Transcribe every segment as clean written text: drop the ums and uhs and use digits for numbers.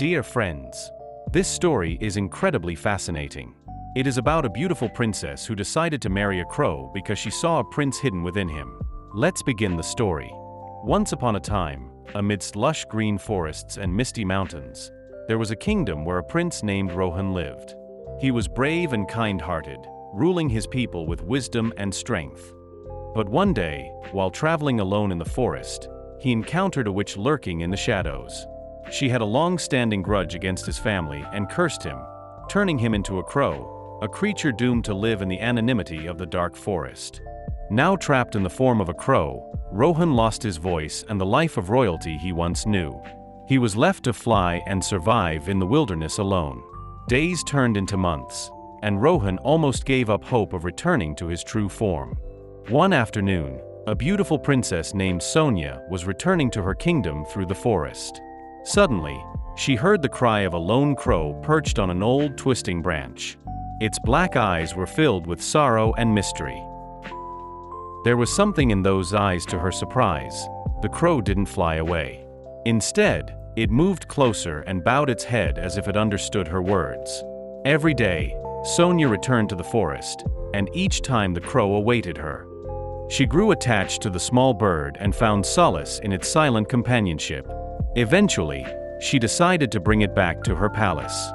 Dear friends, this story is incredibly fascinating. It is about a beautiful princess who decided to marry a crow because she saw a prince hidden within him. Let's begin the story. Once upon a time, amidst lush green forests and misty mountains, there was a kingdom where a prince named Rohan lived. He was brave and kind-hearted, ruling his people with wisdom and strength. But one day, while traveling alone in the forest, he encountered a witch lurking in the shadows. She had a long-standing grudge against his family and cursed him, turning him into a crow, a creature doomed to live in the anonymity of the dark forest. Now trapped in the form of a crow, Rohan lost his voice and the life of royalty he once knew. He was left to fly and survive in the wilderness alone. Days turned into months, and Rohan almost gave up hope of returning to his true form. One afternoon, a beautiful princess named Sonia was returning to her kingdom through the forest. Suddenly, she heard the cry of a lone crow perched on an old twisting branch. Its black eyes were filled with sorrow and mystery. There was something in those eyes. To her surprise, the crow didn't fly away. Instead, it moved closer and bowed its head as if it understood her words. Every day, Sonia returned to the forest, and each time the crow awaited her. She grew attached to the small bird and found solace in its silent companionship. Eventually, she decided to bring it back to her palace.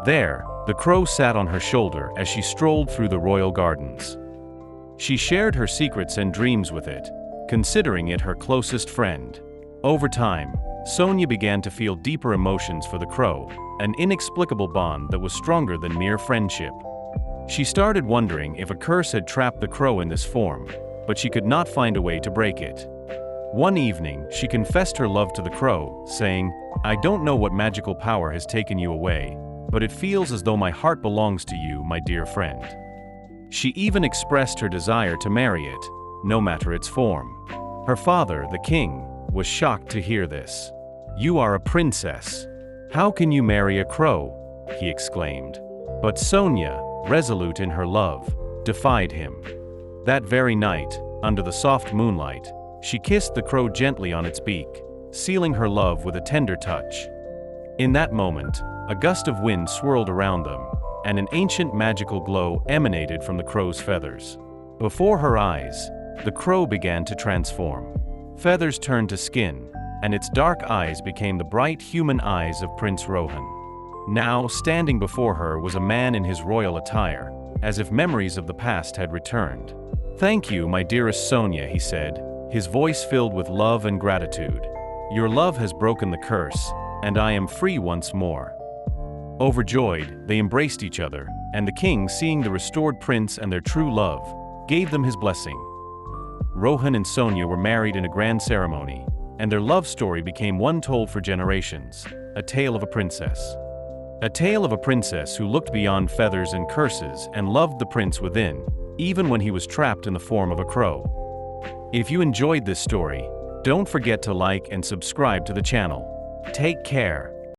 There, the crow sat on her shoulder as she strolled through the royal gardens. She shared her secrets and dreams with it, considering it her closest friend. Over time, Sonia began to feel deeper emotions for the crow, an inexplicable bond that was stronger than mere friendship. She started wondering if a curse had trapped the crow in this form, but she could not find a way to break it. One evening, she confessed her love to the crow, saying, "I don't know what magical power has taken you away, but it feels as though my heart belongs to you, my dear friend." She even expressed her desire to marry it, no matter its form. Her father, the king, was shocked to hear this. "You are a princess. How can you marry a crow?" he exclaimed. But Sonia, resolute in her love, defied him. That very night, under the soft moonlight, she kissed the crow gently on its beak, sealing her love with a tender touch. In that moment, a gust of wind swirled around them, and an ancient magical glow emanated from the crow's feathers. Before her eyes, the crow began to transform. Feathers turned to skin, and its dark eyes became the bright human eyes of Prince Rohan. Now, standing before her was a man in his royal attire, as if memories of the past had returned. "Thank you, my dearest Sonia," he said, his voice filled with love and gratitude. "Your love has broken the curse, and I am free once more." Overjoyed, they embraced each other, and the king, seeing the restored prince and their true love, gave them his blessing. Rohan and Sonia were married in a grand ceremony, and their love story became one told for generations, a tale of a princess. A tale of a princess who looked beyond feathers and curses and loved the prince within, even when he was trapped in the form of a crow. If you enjoyed this story, don't forget to like and subscribe to the channel. Take care.